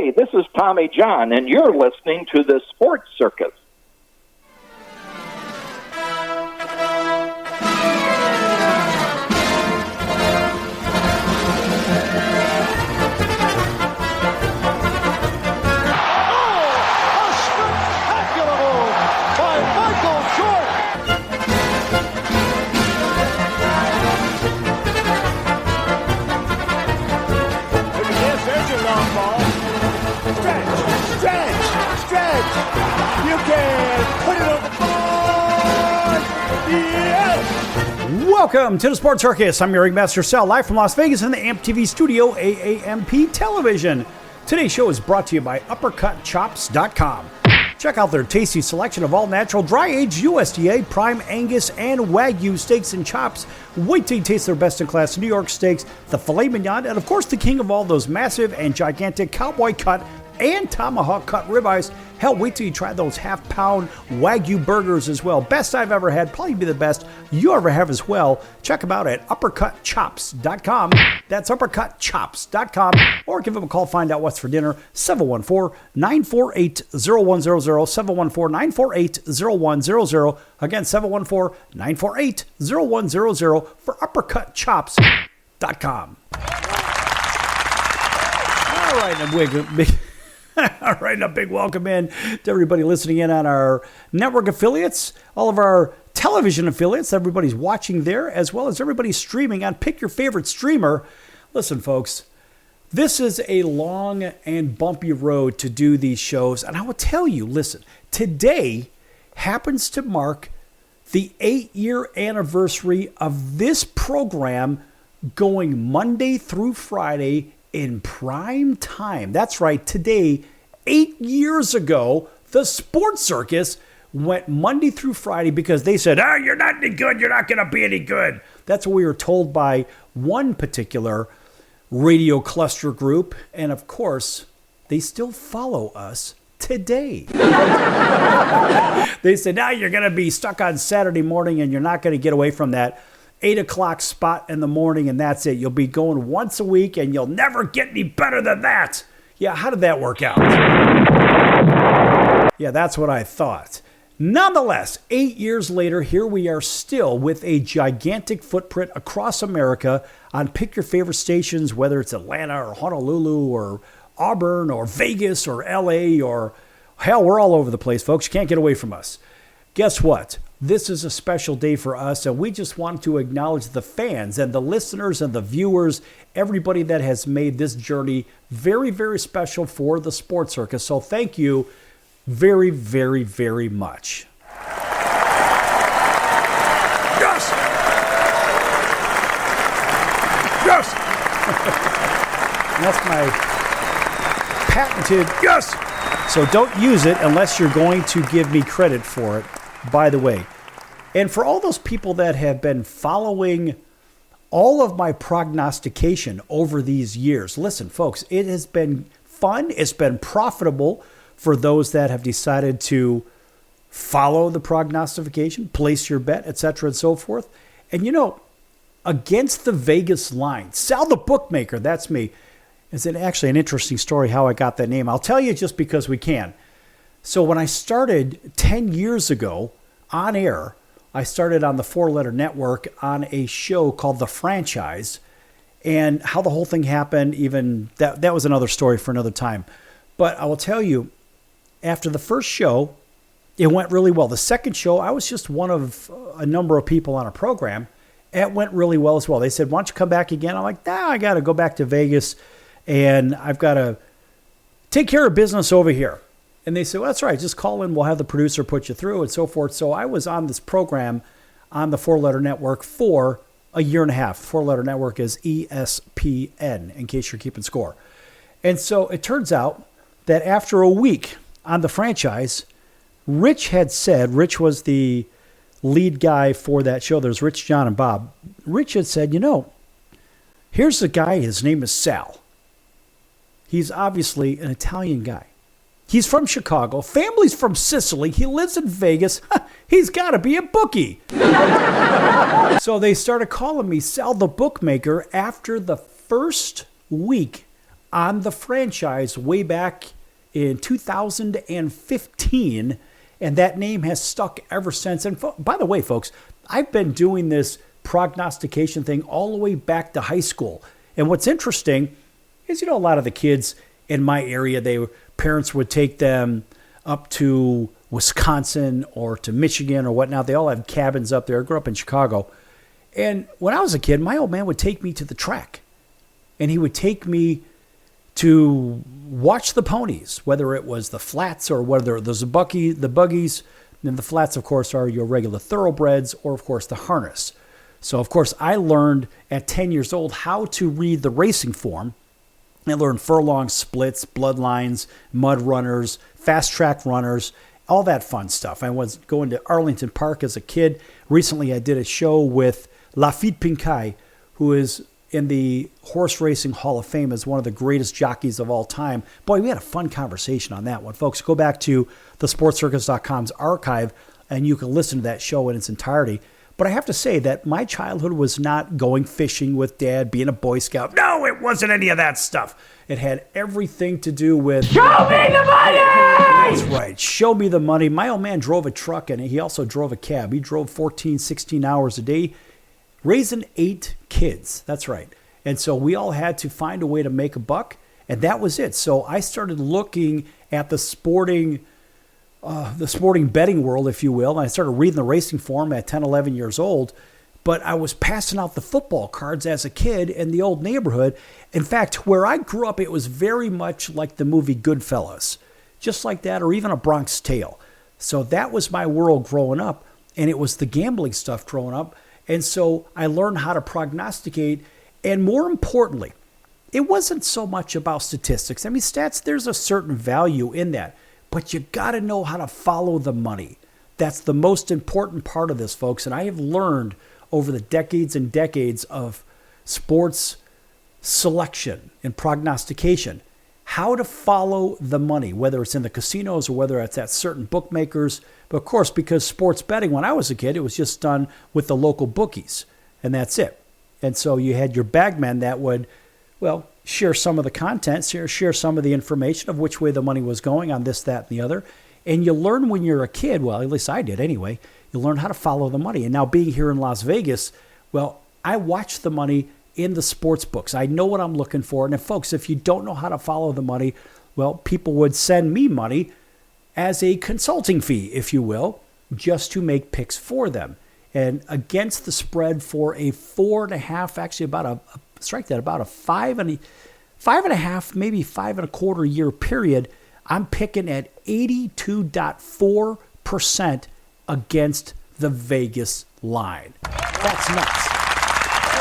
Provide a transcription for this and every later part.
Hey, this is Tommy John, and you're listening to the Sports Circus. Welcome to the Sports Circus. I'm your ringmaster Sal, live from Las Vegas in the AMP TV studio, AAMP Television. Today's show is brought to you by UppercutChops.com. Check out their tasty selection of all-natural, dry-aged USDA, prime Angus, and Wagyu steaks and chops. Wait till you taste their best-in-class New York steaks, the filet mignon, and of course the king of all those massive and gigantic cowboy cut and tomahawk cut ribeyes. Hell, wait till you try those half-pound Wagyu burgers as well. Best I've ever had, probably be the best you ever have as well. Check them out at UppercutChops.com. That's UppercutChops.com. Or give them a call, find out what's for dinner. 714-948-0100. 714-948-0100. Again, 714-948-0100 for UppercutChops.com. All right, all right, and a big welcome in to everybody listening in on our network affiliates, all of our television affiliates. Everybody's watching there, as well as everybody streaming on Pick Your Favorite Streamer. Listen, folks, this is a long and bumpy road to do these shows. And I will tell you, listen, today happens to mark the 8-year anniversary of this program going Monday through Friday in prime time. That's right. Today, 8 years ago, the Sports Circus went Monday through Friday because they said, you're not any good. You're not going to be any good. That's what we were told by one particular radio cluster group. And of course, they still follow us today. They said, now you're going to be stuck on Saturday morning and you're not going to get away from that 8 o'clock spot in the morning, and that's it. You'll be going once a week, and you'll never get any better than that. Yeah, how did that work out? Yeah, that's what I thought. Nonetheless, 8 years later, here we are still with a gigantic footprint across America on Pick Your Favorite stations, whether it's Atlanta or Honolulu or Auburn or Vegas or LA or, hell, we're all over the place, folks. You can't get away from us. Guess what? This is a special day for us, and we just want to acknowledge the fans and the listeners and the viewers, everybody that has made this journey very, very special for the Sports Circus. So thank you very, very, very much. Yes! Yes! And that's my patented yes! So don't use it unless you're going to give me credit for it. By the way, and for all those people that have been following all of my prognostication over these years, listen, folks, it has been fun. It's been profitable for those that have decided to follow the prognostication, place your bet, etc., and so forth. And you know, against the Vegas line, Sal the Bookmaker, that's me. It's actually an interesting story how I got that name. I'll tell you just because we can. So when I started 10 years ago on air, I started on the 4-letter network on a show called The Franchise. And how the whole thing happened, even that was another story for another time. But I will tell you, after the first show, it went really well. The second show, I was just one of a number of people on a program. It went really well as well. They said, why don't you come back again? I'm like, I got to go back to Vegas, and I've got to take care of business over here. And they said, well, that's right. Just call in. We'll have the producer put you through and so forth. So I was on this program on the 4-letter network for a year and a half. 4-letter network is ESPN, in case you're keeping score. And so it turns out that after a week on The Franchise, Rich had said, Rich was the lead guy for that show. There's Rich, John, and Bob. Rich had said, here's a guy. His name is Sal. He's obviously an Italian guy. He's from Chicago. Family's from Sicily. He lives in Vegas. He's got to be a bookie. So they started calling me Sal the Bookmaker after the first week on the franchise way back in 2015, and that name has stuck ever since. And by the way, folks, I've been doing this prognostication thing all the way back to high school. And what's interesting is, a lot of the kids in my area, parents would take them up to Wisconsin or to Michigan or whatnot. They all have cabins up there. I grew up in Chicago. And when I was a kid, my old man would take me to the track. And he would take me to watch the ponies, whether it was the flats or whether it was the buggies. And the flats, of course, are your regular thoroughbreds or, of course, the harness. So, of course, I learned at 10 years old how to read the racing form. I learned furlong splits, bloodlines, mud runners, fast track runners, all that fun stuff. I was going to Arlington Park as a kid. Recently, I did a show with Lafitte Pincay, who is in the Horse Racing Hall of Fame as one of the greatest jockeys of all time. Boy, we had a fun conversation on that one. Folks, go back to thesportscircus.com's archive, and you can listen to that show in its entirety. But I have to say that my childhood was not going fishing with Dad, being a Boy Scout. No, it wasn't any of that stuff. It had everything to do with... Show me the money! That's right. Show me the money. My old man drove a truck, and he also drove a cab. He drove 14, 16 hours a day, raising 8 kids. That's right. And so we all had to find a way to make a buck, and that was it. So I started looking at the sporting betting world, if you will. And I started reading the racing form at 10, 11 years old. But I was passing out the football cards as a kid in the old neighborhood. In fact, where I grew up, it was very much like the movie Goodfellas. Just like that, or even A Bronx Tale. So that was my world growing up. And it was the gambling stuff growing up. And so I learned how to prognosticate. And more importantly, it wasn't so much about statistics. I mean, stats, there's a certain value in that. But you got to know how to follow the money. That's the most important part of this, folks. And I have learned over the decades and decades of sports selection and prognostication how to follow the money, whether it's in the casinos or whether it's at certain bookmakers. But of course, because sports betting, when I was a kid, it was just done with the local bookies, and that's it. And so you had your bagmen that would, share some of the content, share some of the information of which way the money was going on this, that, and the other. And you learn when you're a kid, well, at least I did anyway, you learn how to follow the money. And now being here in Las Vegas, I watch the money in the sports books. I know what I'm looking for. And folks, if you don't know how to follow the money, people would send me money as a consulting fee, if you will, just to make picks for them. And against the spread for a 4.5, actually about a 5.5, maybe 5.25 year period, I'm picking at 82.4% against the Vegas line. That's nuts.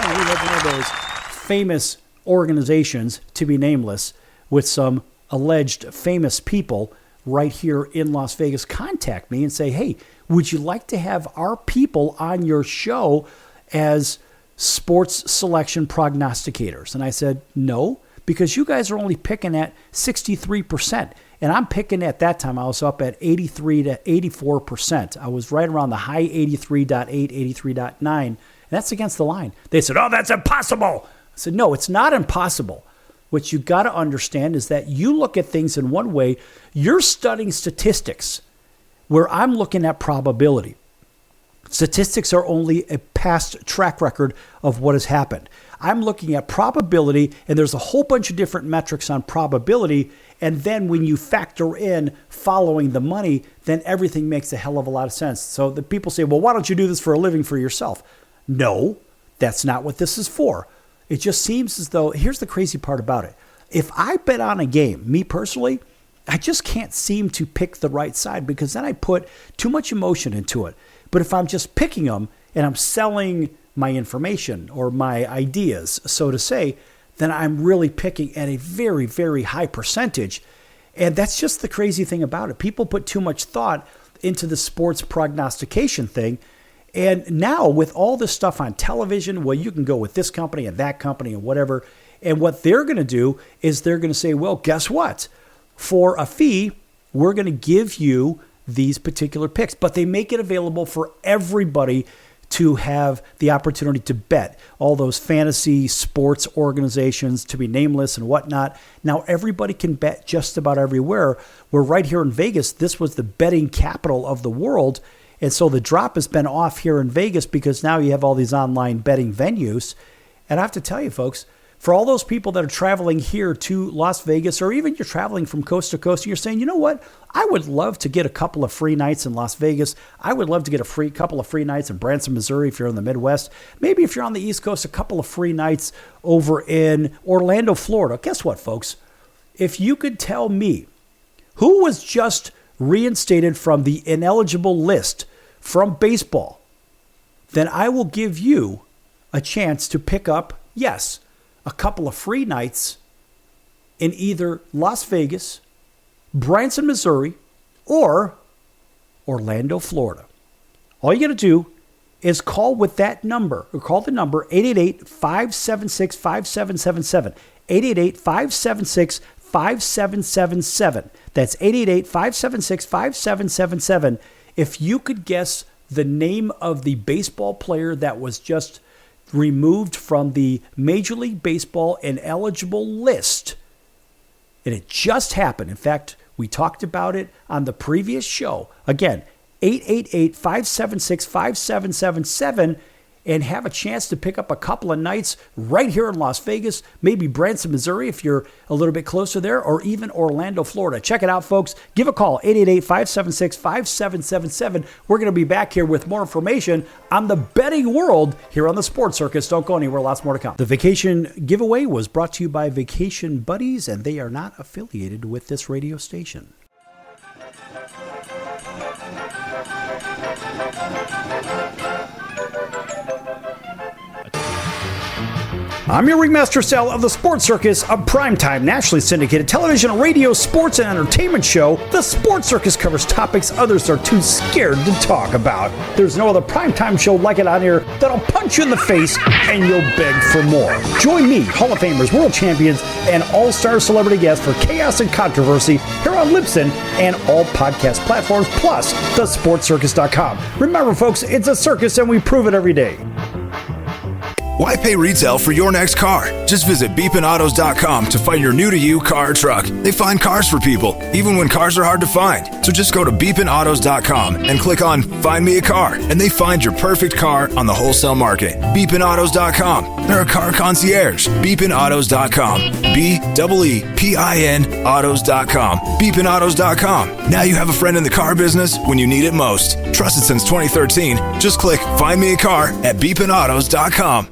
We have one of those famous organizations, to be nameless, with some alleged famous people right here in Las Vegas contact me and say, hey, would you like to have our people on your show as sports selection prognosticators? And I said, no, because you guys are only picking at 63%. And I'm picking at that time, I was up at 83 to 84%. I was right around the high 83.8, 83.9. And that's against the line. They said, oh, that's impossible. I said, no, it's not impossible. What you got to understand is that you look at things in one way. You're studying statistics, where I'm looking at probability. Statistics are only a past track record of what has happened. I'm looking at probability, and there's a whole bunch of different metrics on probability. And then when you factor in following the money, then everything makes a hell of a lot of sense. So the people say, well, why don't you do this for a living for yourself? No, that's not what this is for. It just seems as though, here's the crazy part about it. If I bet on a game, me personally, I just can't seem to pick the right side because then I put too much emotion into it. But if I'm just picking them and I'm selling my information or my ideas, so to say, then I'm really picking at a very, very high percentage. And that's just the crazy thing about it. People put too much thought into the sports prognostication thing. And now with all this stuff on television, well, you can go with this company and that company and whatever. And what they're going to do is they're going to say, well, guess what? For a fee, we're going to give you these particular picks. But they make it available for everybody to have the opportunity to bet. All those fantasy sports organizations, to be nameless and whatnot. Now everybody can bet just about everywhere. We're right here in Vegas. This was the betting capital of the world. And so the drop has been off here in Vegas because now you have all these online betting venues. And I have to tell you, folks, for all those people that are traveling here to Las Vegas, or even you're traveling from coast to coast, and you're saying, you know what, I would love to get a couple of free nights in Las Vegas. I would love to get a couple of free nights in Branson, Missouri, if you're in the Midwest. Maybe if you're on the East Coast, a couple of free nights over in Orlando, Florida. Guess what, folks? If you could tell me who was just reinstated from the ineligible list from baseball, then I will give you a chance to pick up, yes, a couple of free nights in either Las Vegas, Branson, Missouri, or Orlando, Florida. All you got to do is call with that number, or call the number 888-576-5777. 888-576-5777. That's 888-576-5777. If you could guess the name of the baseball player that was just removed from the Major League Baseball ineligible list, and it just happened. In fact, we talked about it on the previous show. Again, 888-576-5777, and have a chance to pick up a couple of nights right here in Las Vegas, maybe Branson, Missouri, if you're a little bit closer there, or even Orlando, Florida. Check it out, folks. Give a call, 888-576-5777. We're going to be back here with more information on the betting world here on the Sports Circus. Don't go anywhere. Lots more to come. The vacation giveaway was brought to you by Vacation Buddies, and they are not affiliated with this radio station. I'm your ringmaster Sal of the Sports Circus, a primetime nationally syndicated television, radio, sports, and entertainment show. The Sports Circus covers topics others are too scared to talk about. There's no other primetime show like it on here that'll punch you in the face and you'll beg for more. Join me, Hall of Famers, world champions, and all-star celebrity guests for chaos and controversy here on Libsyn and all podcast platforms, plus thesportscircus.com. Remember, folks, it's a circus and we prove it every day. Why pay retail for your next car? Just visit beepinautos.com to find your new-to-you car or truck. They find cars for people, even when cars are hard to find. So just go to beepinautos.com and click on Find Me a Car, and they find your perfect car on the wholesale market. Beepinautos.com. They're a car concierge. Beepinautos.com. BEEPIN autos.com. Beepinautos.com. Now you have a friend in the car business when you need it most. Trusted since 2013. Just click Find Me a Car at beepinautos.com.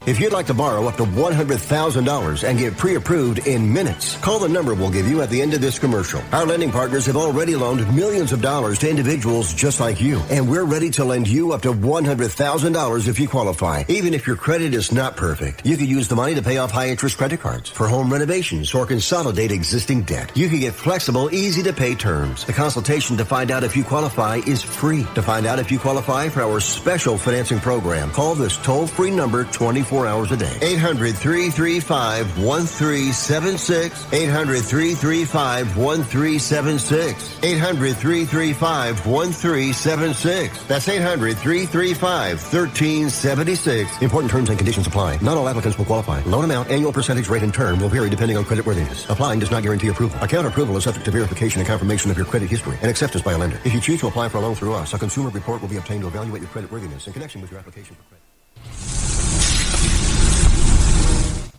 If you'd like to borrow up to $100,000 and get pre-approved in minutes, call the number we'll give you at the end of this commercial. Our lending partners have already loaned millions of dollars to individuals just like you, and we're ready to lend you up to $100,000 if you qualify. Even if your credit is not perfect, you could use the money to pay off high-interest credit cards, for home renovations, or consolidate existing debt. You can get flexible, easy-to-pay terms. The consultation to find out if you qualify is free. To find out if you qualify for our special financing program, call this toll-free number 24 hours a day. 800-335-1376. 800-335-1376. 800-335-1376. That's 800-335-1376. Important terms and conditions apply. Not all applicants will qualify. Loan amount, annual percentage rate, and term will vary depending on creditworthiness. Applying does not guarantee approval. Account approval is subject to verification and confirmation of your credit history and acceptance by a lender. If you choose to apply for a loan through us, a consumer report will be obtained to evaluate your creditworthiness in connection with your application for credit.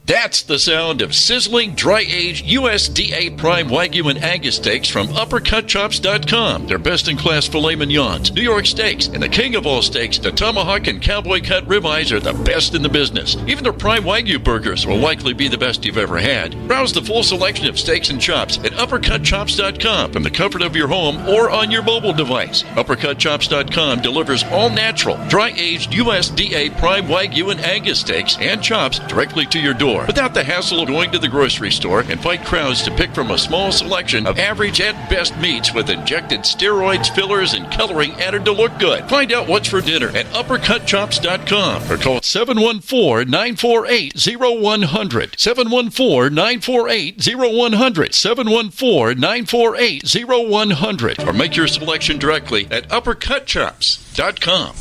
That's the sound of sizzling, dry-aged USDA Prime Wagyu and Angus steaks from UpperCutChops.com. Their best-in-class filet mignons, New York steaks, and the king of all steaks, the tomahawk and cowboy cut ribeyes are the best in the business. Even their Prime Wagyu burgers will likely be the best you've ever had. Browse the full selection of steaks and chops at UpperCutChops.com from the comfort of your home or on your mobile device. UpperCutChops.com delivers all natural, dry-aged USDA Prime Wagyu and Angus steaks and chops directly to your door, without the hassle of going to the grocery store and fight crowds to pick from a small selection of average and best meats with injected steroids, fillers, and coloring added to look good. Find out what's for dinner at UpperCutChops.com or call 714-948-0100. 714-948-0100. 714-948-0100. Or make your selection directly at UpperCutChops.com.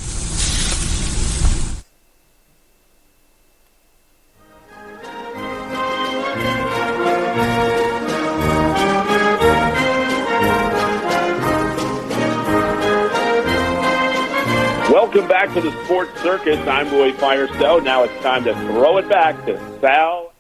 Welcome back to the Sports Circus. I'm Roy Firestone. Now it's time to throw it back to Sal.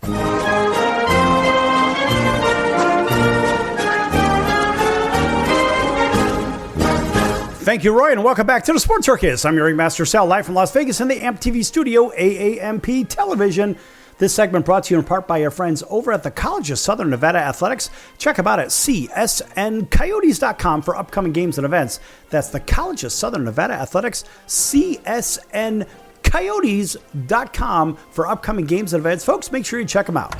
Thank you, Roy, and welcome back to the Sports Circus. I'm your ringmaster, Sal, live from Las Vegas in the AMP TV studio, AAMP Television. This segment brought to you in part by our friends over at the College of Southern Nevada Athletics. Check them out at csncoyotes.com for upcoming games and events. That's the College of Southern Nevada Athletics, csncoyotes.com for upcoming games and events. Folks, make sure you check them out.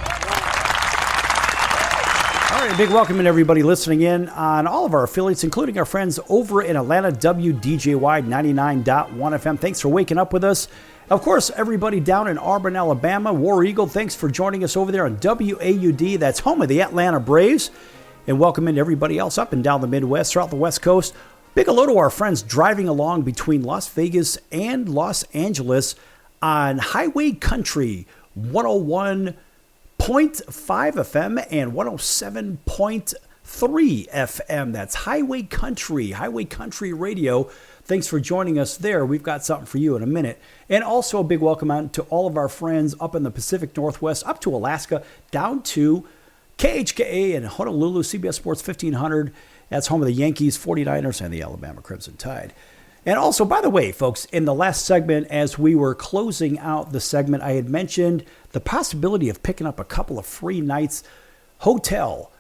All right, a big welcome to everybody listening in on all of our affiliates, including our friends over in Atlanta, WDJY 99.1 FM. Thanks for waking up with us. Of course, everybody down in Auburn, Alabama, War Eagle, thanks for joining us over there on WAUD. That's home of the Atlanta Braves. And welcome in to everybody else up and down the Midwest, throughout the West Coast. Big hello to our friends driving along between Las Vegas and Los Angeles on Highway Country 101.5 FM and 107.3 FM. That's Highway Country Radio. Thanks for joining us there. We've got something for you in a minute. And also a big welcome out to all of our friends up in the Pacific Northwest, up to Alaska, down to KHKA in Honolulu, CBS Sports 1500. That's home of the Yankees, 49ers, and the Alabama Crimson Tide. And also, by the way, folks, in the last segment, as we were closing out the segment, I had mentioned the possibility of picking up a couple of free nights hotel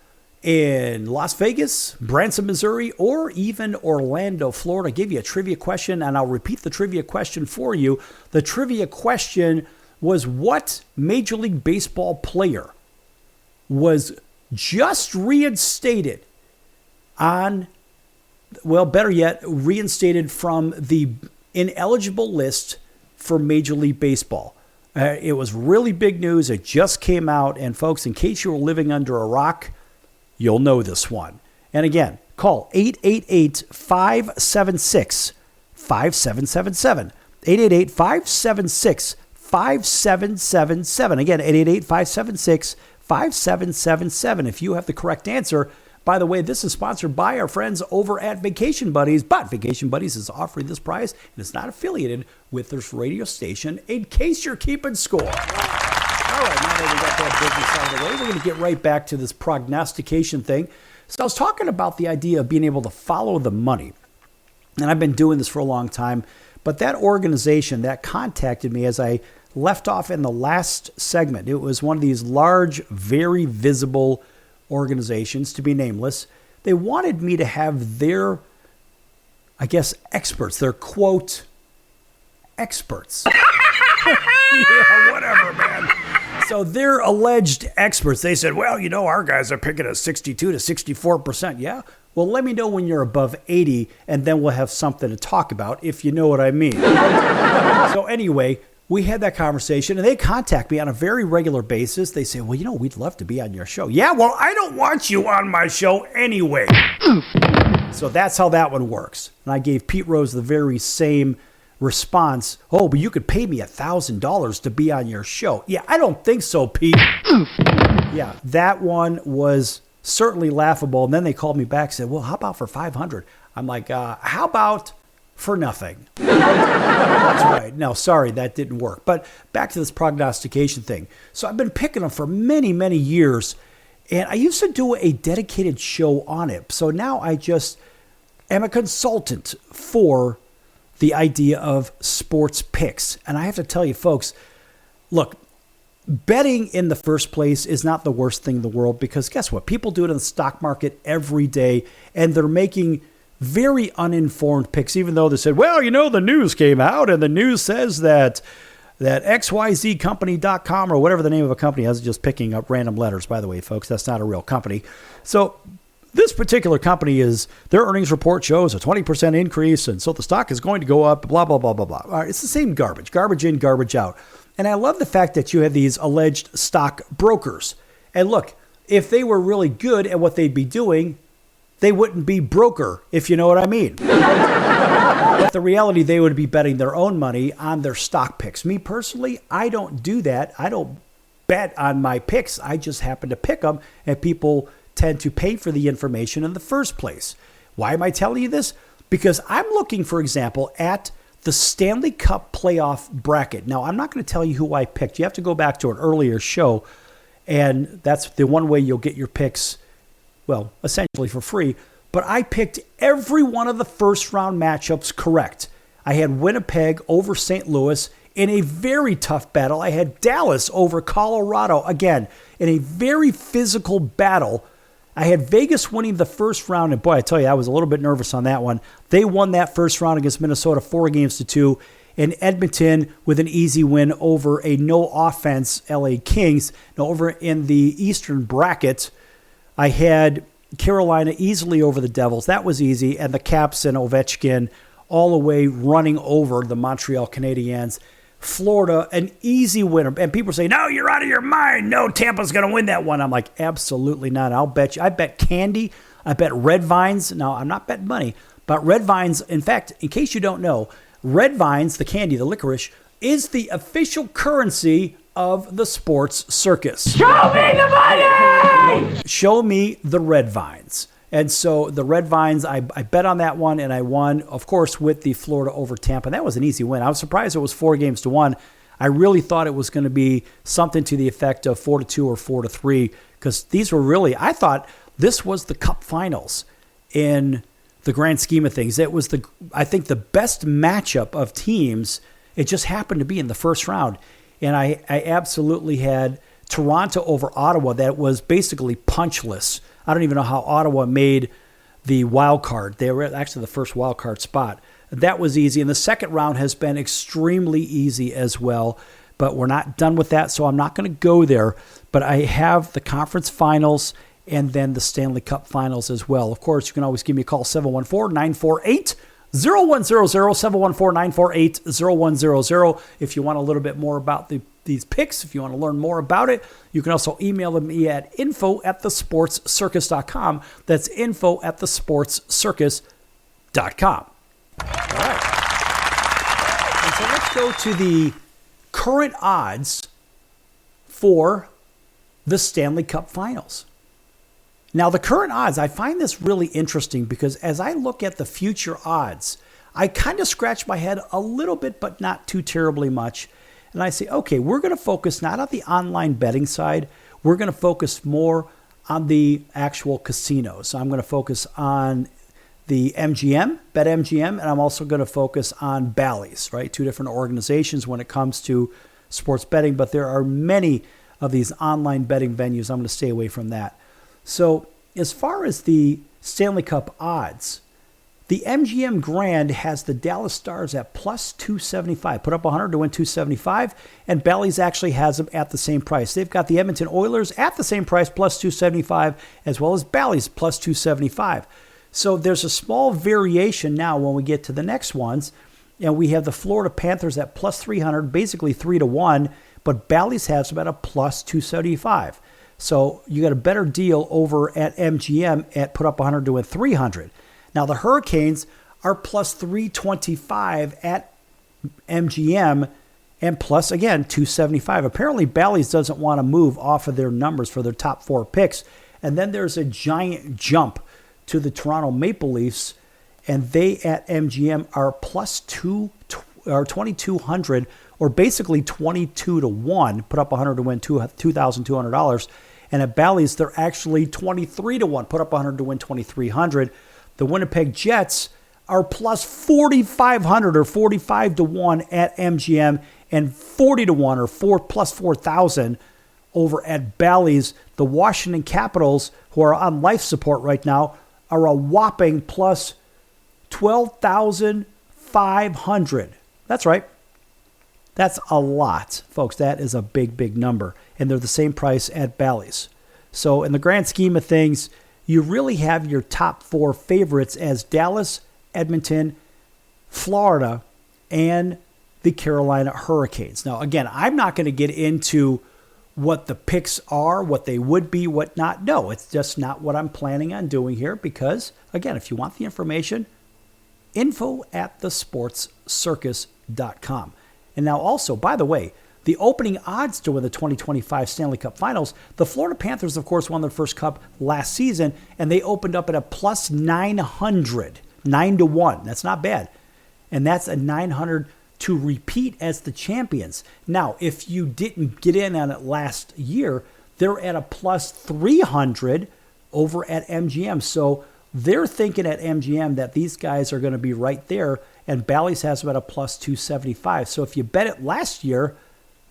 in Las Vegas, Branson, Missouri, or even Orlando, Florida. I gave you a trivia question, and I'll repeat the trivia question for you. The trivia question was, what Major League Baseball player was just reinstated on, well, better yet, reinstated from the ineligible list for Major League Baseball? It was really big news. It just came out. And folks, in case you were living under a rock, you'll know this one. And again, call 888-576-5777. 888-576-5777. Again, 888-576-5777. If you have the correct answer. By the way, this is sponsored by our friends over at Vacation Buddies, but Vacation Buddies is offering this prize, and it's not affiliated with this radio station, in case you're keeping score. All right, now that we got that business out of the way, we're going to get right back to this prognostication thing. So I was talking about the idea of being able to follow the money, and I've been doing this for a long time, but that organization that contacted me as I left off in the last segment, it was one of these large, very visible organizations, to be nameless. They wanted me to have their, I guess, experts, their quote, experts. Yeah, whatever, man. So they're alleged experts. They said, well, you know, our guys are picking a 62 to 64%. Yeah? Well, let me know when you're above 80, and then we'll have something to talk about, if you know what I mean. So anyway, we had that conversation, and they contact me on a very regular basis. They say, well, you know, we'd love to be on your show. Yeah, well, I don't want you on my show anyway. So that's how that one works. And I gave Pete Rose the very same response. Oh, but you could pay me $1,000 to be on your show. Yeah, I don't think so, Pete. Yeah, that one was certainly laughable. And then they called me back and said, well, how about for $500? I'm like, how about for nothing? That's right. No, sorry, that didn't work. But back to this prognostication thing. So I've been picking them for many, many years, and I used to do a dedicated show on it. So now I just am a consultant for the idea of sports picks. And I have to tell you, folks, look, betting in the first place is not the worst thing in the world, because guess what? People do it in the stock market every day, and they're making very uninformed picks, even though they said, well, you know, the news came out and the news says that XYZcompany.com, or whatever the name of a company is, just picking up random letters, by the way, folks. That's not a real company. So this particular company, is their earnings report shows a 20% increase, and so the stock is going to go up, blah, blah, blah, blah, blah. All right, it's the same garbage in, garbage out. And I love the fact that you have these alleged stock brokers. And look, if they were really good at what they'd be doing, they wouldn't be broker, if you know what I mean. But the reality, they would be betting their own money on their stock picks. Me personally, I don't do that. I don't bet on my picks. I just happen to pick them, and people tend to pay for the information in the first place. Why am I telling you this? Because I'm looking, for example, at the Stanley Cup playoff bracket. Now, I'm not going to tell you who I picked. You have to go back to an earlier show, and that's the one way you'll get your picks, well, essentially for free. But I picked every one of the first-round matchups correct. I had Winnipeg over St. Louis in a very tough battle. I had Dallas over Colorado, again, in a very physical battle. I had Vegas winning the first round, and boy, I tell you, I was a little bit nervous on that one. They won that first round against Minnesota 4-2, and Edmonton with an easy win over a no-offense LA Kings. Now, over in the Eastern bracket, I had Carolina easily over the Devils. That was easy, and the Caps and Ovechkin all the way running over the Montreal Canadiens. Florida, an easy winner. And people say, no, you're out of your mind. No, Tampa's going to win that one. I'm like, absolutely not. I'll bet you. I bet candy. I bet red vines. Now, I'm not betting money, but red vines, in fact, in case you don't know, red vines, the candy, the licorice, is the official currency of the sports circus. Show me the money! Show me the red vines. And so the red vines, I bet on that one, and I won, of course, with the Florida over Tampa. That was an easy win. I was surprised it was 4-1. I really thought it was going to be something to the effect of 4-2 or 4-3, because these were really, I thought this was the Cup Finals in the grand scheme of things. It was, I think, the best matchup of teams. It just happened to be in the first round. And I absolutely had Toronto over Ottawa that was basically punchless. I don't even know how Ottawa made the wild card. They were actually the first wild card spot. That was easy. And the second round has been extremely easy as well. But we're not done with that, so I'm not going to go there. But I have the conference finals and then the Stanley Cup finals as well. Of course, you can always give me a call, 714-948-0100, 714-948-0100. If you want a little bit more about these picks, if you want to learn more about it, you can also email me at info@thesportscircus.com. That's info@thesportscircus.com. All right. And so let's go to the current odds for the Stanley Cup Finals. Now, the current odds, I find this really interesting because as I look at the future odds, I kind of scratch my head a little bit, but not too terribly much. And I say, okay, we're going to focus not on the online betting side. We're going to focus more on the actual casinos. So I'm going to focus on the MGM, BetMGM, and I'm also going to focus on Bally's, right? Two different organizations when it comes to sports betting, but there are many of these online betting venues. I'm going to stay away from that. So as far as the Stanley Cup odds, the MGM Grand has the Dallas Stars at plus 275. Put up 100 to win 275, and Bally's actually has them at the same price. They've got the Edmonton Oilers at the same price, plus 275, as well as Bally's plus 275. So there's a small variation now when we get to the next ones, and we have the Florida Panthers at plus 300, basically 3-1, but Bally's has them at a plus 275. So you got a better deal over at MGM at put up 100 to win 300. Now the Hurricanes are plus 325 at MGM and plus, again, 275. Apparently Bally's doesn't want to move off of their numbers for their top four picks. And then there's a giant jump to the Toronto Maple Leafs, and they at MGM are plus 2,200, or basically 22-1, put up 100 to win $2,200. And at Bally's, they're actually 23-1, put up 100 to win 2,300. The Winnipeg Jets are plus 4,500 or 45-1 at MGM and 40-1 or plus 4,000 over at Bally's. The Washington Capitals, who are on life support right now, are a whopping plus 12,500. That's right. That's a lot, folks. That is a big, big number. And they're the same price at Bally's. So in the grand scheme of things, you really have your top four favorites as Dallas, Edmonton, Florida, and the Carolina Hurricanes. Now, again, I'm not going to get into what the picks are, what they would be, what not. No, it's just not what I'm planning on doing here because, again, if you want the information, info@thesportscircus.com. And now also, by the way, the opening odds to win the 2025 Stanley Cup Finals, the Florida Panthers, of course, won their first cup last season, and they opened up at a plus 900, 9-1. That's not bad. and that's a 900 to repeat as the champions. Now, if you didn't get in on it last year, they're at a plus 300 over at MGM. So they're thinking at MGM that these guys are going to be right there, and Bally's has them at a plus 275. So if you bet it last year,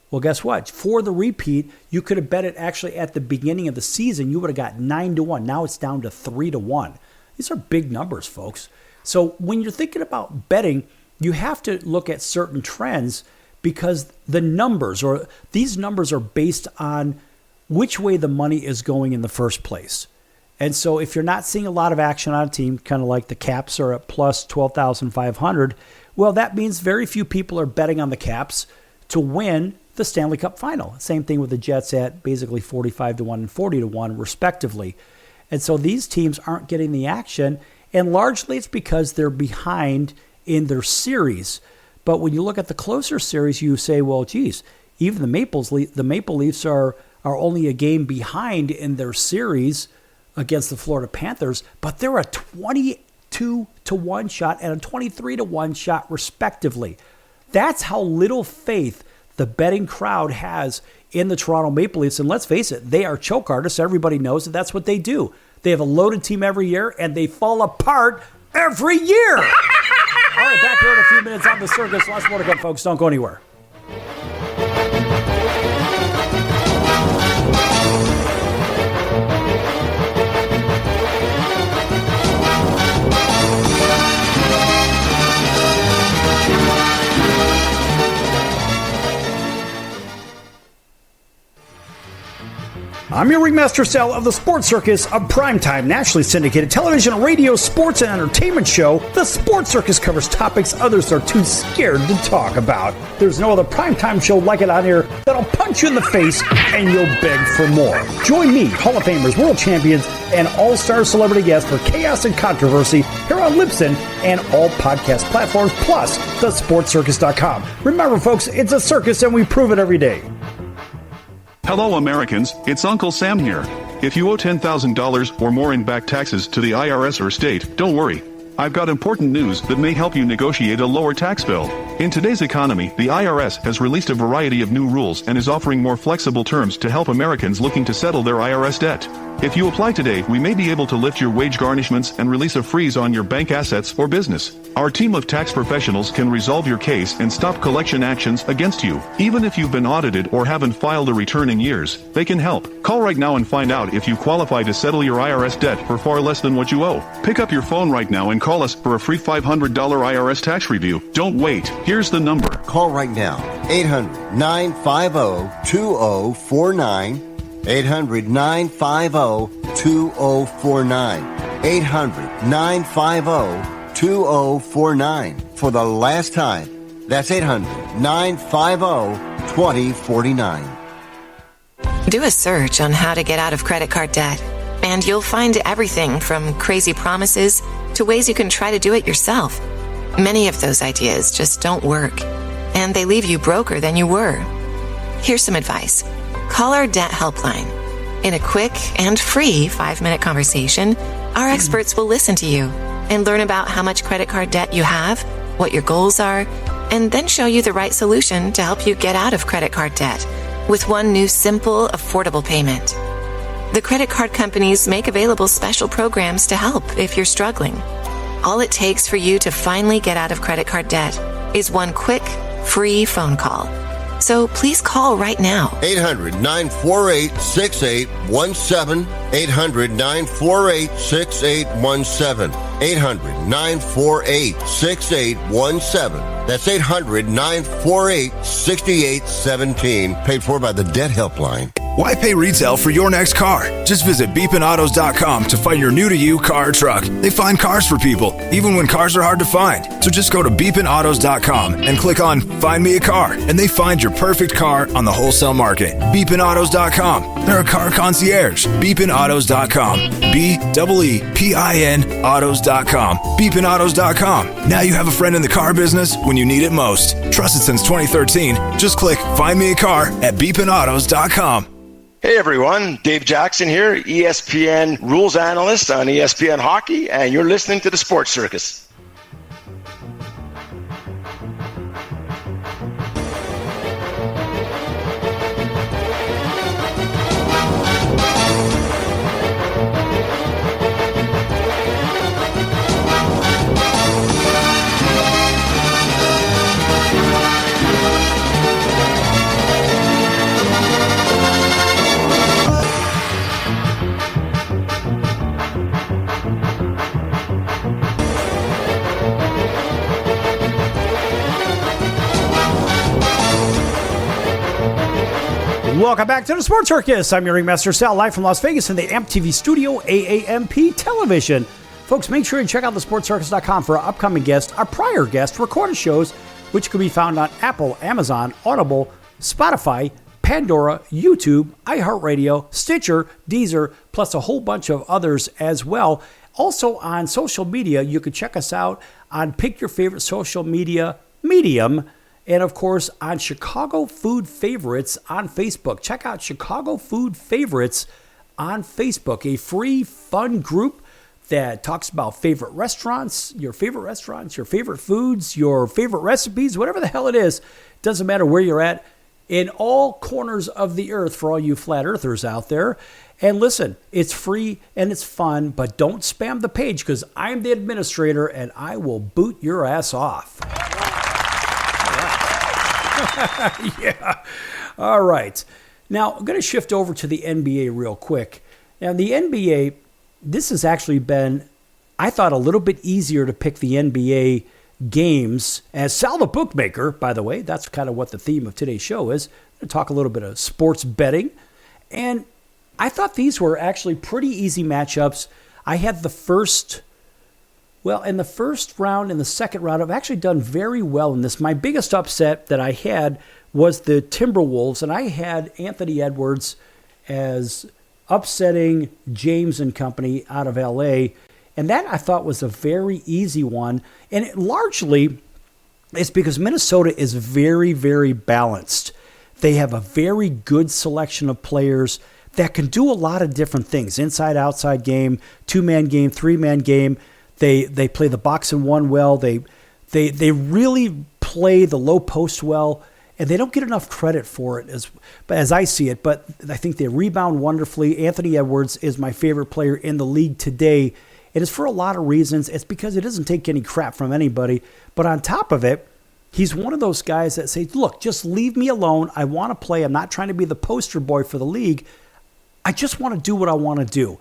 well, guess what? For the repeat, you could have bet it actually at the beginning of the season. You would have got 9-1. Now it's down to 3-1. These are big numbers, folks. So when you're thinking about betting, you have to look at certain trends because the numbers, or these numbers, are based on which way the money is going in the first place. And so if you're not seeing a lot of action on a team, kind of like the Caps are at plus 12,500, well, that means very few people are betting on the Caps to win the Stanley Cup final. Same thing with the Jets at basically 45-1 and 40-1 respectively. And so these teams aren't getting the action, and largely it's because they're behind in their series. But when you look at the closer series, you say, well, geez, even the Maple Leafs are only a game behind in their series against the Florida Panthers, but they're a 22-1 shot and a 23-1 shot respectively. That's how little faith the betting crowd has in the Toronto Maple Leafs. And let's face it, they are choke artists. Everybody knows that that's what they do. They have a loaded team every year, and they fall apart every year. All right, back here in a few minutes on The Circus. Lots more to come, folks. Don't go anywhere. I'm your ringmaster Sal of the Sports Circus, a primetime, nationally syndicated television, radio, sports, and entertainment show. The Sports Circus covers topics others are too scared to talk about. There's no other primetime show like it on here that'll punch you in the face and you'll beg for more. Join me, Hall of Famers, world champions, and all-star celebrity guests for chaos and controversy here on Libsyn and all podcast platforms, plus thesportscircus.com. Remember, folks, it's a circus and we prove it every day. Hello Americans, it's Uncle Sam here. If you owe $10,000 or more in back taxes to the IRS or state, don't worry. I've got important news that may help you negotiate a lower tax bill. In today's economy, the IRS has released a variety of new rules and is offering more flexible terms to help Americans looking to settle their IRS debt. If you apply today, we may be able to lift your wage garnishments and release a freeze on your bank assets or business. Our team of tax professionals can resolve your case and stop collection actions against you. Even if you've been audited or haven't filed a return in years, they can help. Call right now and find out if you qualify to settle your IRS debt for far less than what you owe. Pick up your phone right now and call us for a free $500 IRS tax review. Don't wait. Here's the number. Call right now. 800-950-2049. 800-950-2049. 800-950-2049. For the last time, that's 800-950-2049. Do a search on how to get out of credit card debt, and you'll find everything from crazy promises to ways you can try to do it yourself. Many of those ideas just don't work, and they leave you broker than you were. Here's some advice. Call our debt helpline. In a quick and free 5-minute conversation, our experts will listen to you and learn about how much credit card debt you have, what your goals are, and then show you the right solution to help you get out of credit card debt with one new simple, affordable payment. The credit card companies make available special programs to help if you're struggling. All it takes for you to finally get out of credit card debt is one quick, free phone call. So please call right now. 800-948-6817. 800-948-6817. 800-948-6817. That's 800-948-6817. Paid for by the Debt Helpline. Why pay retail for your next car? Just visit beepinautos.com to find your new-to-you car or truck. They find cars for people, even when cars are hard to find. So just go to beepinautos.com and click on Find Me a Car, and they find your perfect car on the wholesale market. Beepinautos.com. They're a car concierge. Beepinautos.com. BEEPIN autos.com. Beepinautos.com. Now you have a friend in the car business when you need it most. Trusted since 2013. Just click Find Me a Car at beepinautos.com. Hey everyone, Dave Jackson here, ESPN rules analyst on ESPN Hockey, and you're listening to the Sports Circus. Welcome back to the Sports Circus. I'm your ringmaster Sal, live from Las Vegas in the AMP TV studio, AAMP television. Folks, make sure you check out thesportscircus.com for our upcoming guests, our prior guests, recorded shows, which can be found on Apple, Amazon, Audible, Spotify, Pandora, YouTube, iHeartRadio, Stitcher, Deezer, plus a whole bunch of others as well. Also on social media, you can check us out on Pick Your Favorite Social Media Medium, and of course on Chicago Food Favorites on Facebook. Check out Chicago Food Favorites on Facebook, a free, fun group that talks about favorite restaurants, your favorite foods, your favorite recipes, whatever the hell it is. Doesn't matter where you're at, in all corners of the earth for all you flat earthers out there. And listen, it's free and it's fun, but don't spam the page because I'm the administrator and I will boot your ass off. Yeah. All right. Now, I'm going to shift over to the NBA real quick. Now, the NBA, this has actually been, I thought, a little bit easier to pick the NBA games. As Sal the Bookmaker, by the way, that's kind of what the theme of today's show is. I'm going to talk a little bit of sports betting. And I thought these were actually pretty easy matchups. I had in the first round and the second round, I've actually done very well in this. My biggest upset that I had was the Timberwolves, and I had Anthony Edwards as upsetting James and company out of L.A., and that I thought was a very easy one. And largely, it's because Minnesota is very, very balanced. They have a very good selection of players that can do a lot of different things. Inside, outside game, two-man game, three-man game. They play the box and one well. They really play the low post well, and they don't get enough credit for it as I see it. But I think they rebound wonderfully. Anthony Edwards is my favorite player in the league today. It is for a lot of reasons. It's because he doesn't take any crap from anybody. But on top of it, he's one of those guys that say, look, just leave me alone. I want to play. I'm not trying to be the poster boy for the league. I just want to do what I want to do.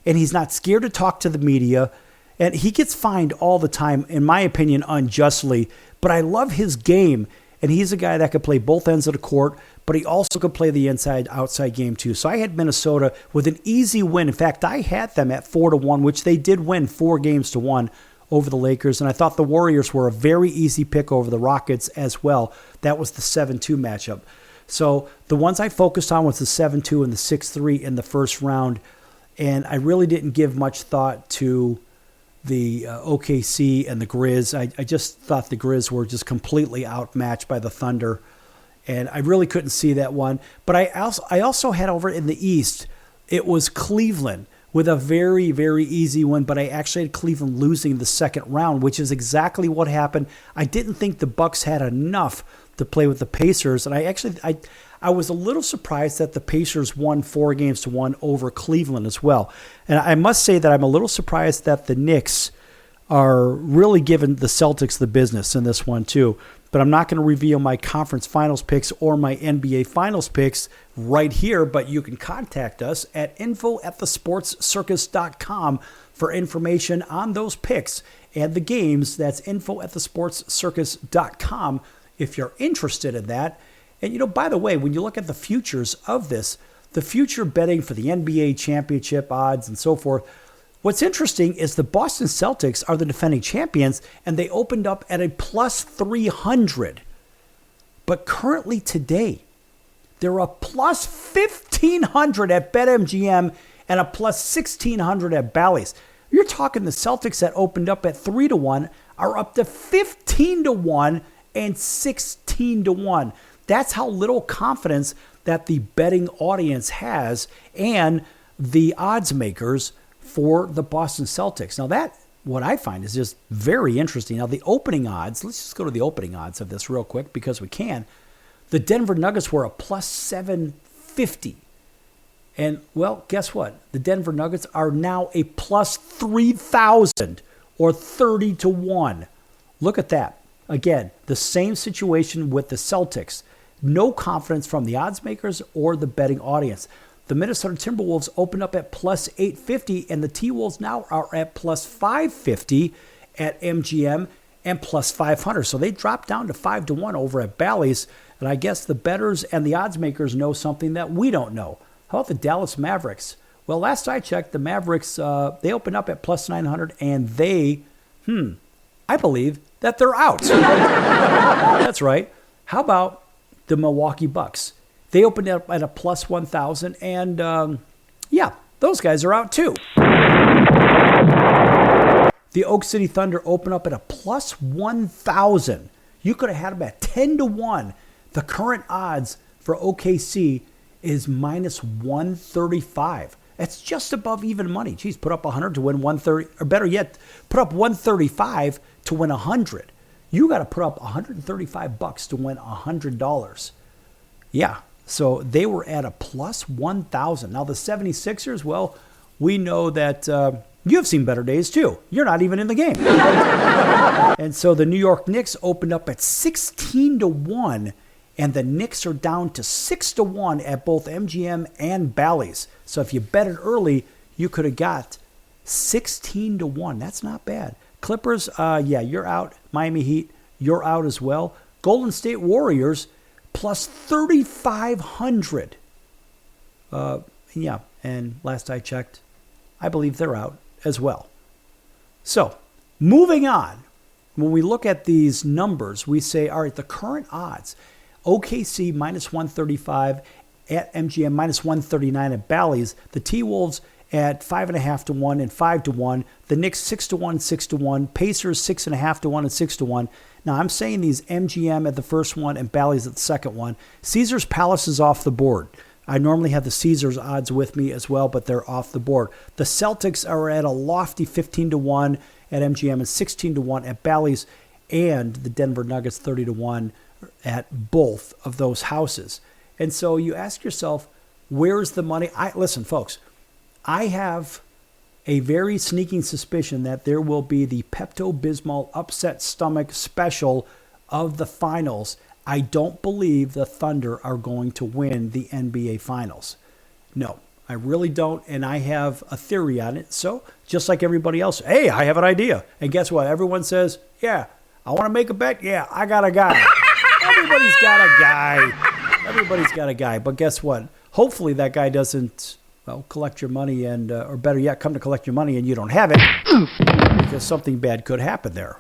And he's not scared to talk to the media. And he gets fined all the time, in my opinion, unjustly. But I love his game. And he's a guy that could play both ends of the court, but he also could play the inside-outside game too. So I had Minnesota with an easy win. In fact, I had them at 4-1, which they did win 4-1 over the Lakers. And I thought the Warriors were a very easy pick over the Rockets as well. That was the 7-2 matchup. So the ones I focused on was the 7-2 and the 6-3 in the first round. And I really didn't give much thought to the OKC and the Grizz. I just thought the Grizz were just completely outmatched by the Thunder, and I really couldn't see that one. But I also had over in the East, it was Cleveland with a very, very easy one, but I actually had Cleveland losing the second round, which is exactly what happened. I didn't think the Bucks had enough to play with the Pacers, and I was a little surprised that the Pacers won 4-1 over Cleveland as well. And I must say that I'm a little surprised that the Knicks are really giving the Celtics the business in this one too. But I'm not going to reveal my conference finals picks or my NBA finals picks right here, but you can contact us at info@thesportscircus.com for information on those picks and the games. That's info@thesportscircus.com if you're interested in that. And, by the way, when you look at the futures of this, the future betting for the NBA championship odds and so forth, what's interesting is the Boston Celtics are the defending champions, and they opened up at a plus 300. But currently today, they're a plus 1,500 at BetMGM and a plus 1,600 at Bally's. You're talking the Celtics that opened up at 3-1 are up to 15-1 and 16-1. That's how little confidence that the betting audience has and the odds makers for the Boston Celtics. Now that, what I find is just very interesting. Now the opening odds, let's just go to the opening odds of this real quick because we can. The Denver Nuggets were a plus 750. And, well, guess what? The Denver Nuggets are now a plus 3,000 or 30-1. Look at that. Again, the same situation with the Celtics. No confidence from the odds makers or the betting audience. The Minnesota Timberwolves opened up at plus 850, and the T-Wolves now are at plus 550 at MGM and plus 500. So they dropped down to 5-1 over at Bally's. And I guess the bettors and the odds makers know something that we don't know. How about the Dallas Mavericks? Well, last I checked, the Mavericks, they opened up at plus 900, and they, I believe that they're out. That's right. How about the Milwaukee Bucks? They opened up at a plus 1,000, and those guys are out too. The Oak City Thunder opened up at a plus 1,000. You could have had them at 10-1. The current odds for OKC is minus 135. That's just above even money. Geez, put up 100 to win 130, or better yet, put up 135 to win 100. You got to put up $135 to win $100. Yeah, so they were at a plus 1,000. Now the 76ers, well, we know that you've seen better days too. You're not even in the game. And so the New York Knicks opened up at 16-1. And the Knicks are down to 6-1 at both MGM and Bally's. So if you bet it early, you could have got 16-1. That's not bad. Clippers, you're out. Miami Heat, you're out as well. Golden State Warriors, plus 3,500. And last I checked, I believe they're out as well. So, moving on. When we look at these numbers, we say, all right, the current odds. OKC minus 135 at MGM, minus 139 at Bally's. The T-Wolves at 5.5-1 and 5-1. The Knicks 6-1, 6-1. Pacers 6.5-1 and 6-1. Now I'm saying these MGM at the first one and Bally's at the second one. Caesars Palace is off the board. I normally have the Caesars odds with me as well, but they're off the board. The Celtics are at a lofty 15-1 at MGM and 16-1 at Bally's, and the Denver Nuggets 30-1 at both of those houses. And so you ask yourself, where's the money? Listen, folks, I have a very sneaking suspicion that there will be the Pepto-Bismol upset stomach special of the finals. I don't believe the Thunder are going to win the NBA Finals. No, I really don't, and I have a theory on it. So, just like everybody else, hey, I have an idea. And guess what? Everyone says, yeah, I want to make a bet. Yeah, I got a guy. Everybody's got a guy. Everybody's got a guy. But guess what? Hopefully that guy doesn't, collect your money and, or better yet, come to collect your money and you don't have it because something bad could happen there.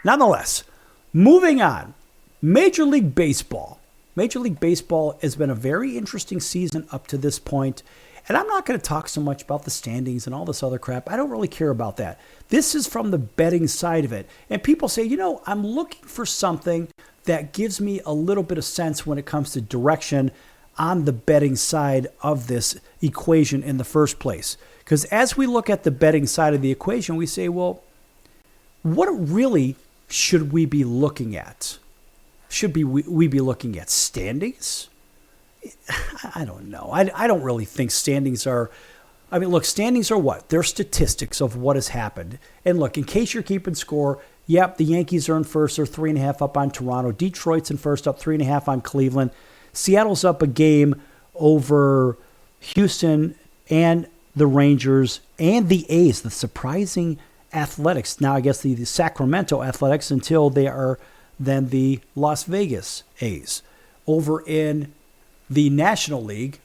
Nonetheless, moving on. Major League Baseball. Major League Baseball has been a very interesting season up to this point. And I'm not going to talk so much about the standings and all this other crap. I don't really care about that. This is from the betting side of it. And people say, I'm looking for something that gives me a little bit of sense when it comes to direction on the betting side of this equation in the first place. Because as we look at the betting side of the equation, we say, well, what really should we be looking at? Should we be looking at standings? I don't know. I don't really think standings are... standings are what? They're statistics of what has happened. And look, in case you're keeping score, yep, the Yankees are in first. They're 3.5 up on Toronto. Detroit's in first, up 3.5 on Cleveland. Seattle's up a game over Houston and the Rangers and the A's, the surprising Athletics. Now, I guess the Sacramento Athletics until they are then the Las Vegas A's. Over in the National League,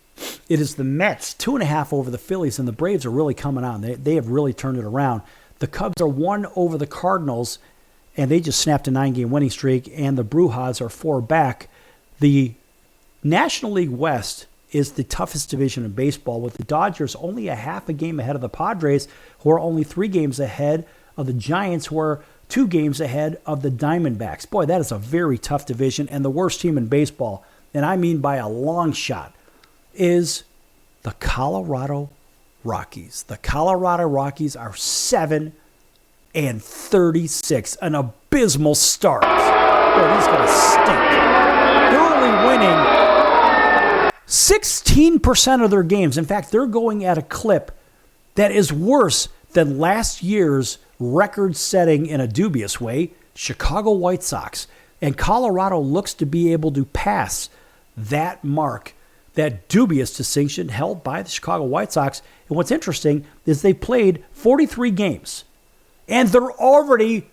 it is the Mets, 2.5 over the Phillies, and the Braves are really coming on. They have really turned it around. The Cubs are 1 over the Cardinals, and they just snapped a 9-game winning streak, and the Brujas are 4 back. The National League West is the toughest division in baseball, with the Dodgers only a half a game ahead of the Padres, who are only 3 games ahead of the Giants, who are 2 games ahead of the Diamondbacks. Boy, that is a very tough division, and the worst team in baseball, and I mean by a long shot, is the Colorado Rockies. The Colorado Rockies are 7-36, an abysmal start. Boy, these guys stink. They're only winning 16% of their games. In fact, they're going at a clip that is worse than last year's record-setting, in a dubious way, Chicago White Sox. And Colorado looks to be able to pass that mark, that dubious distinction held by the Chicago White Sox. And what's interesting is they played 43 games, and they're already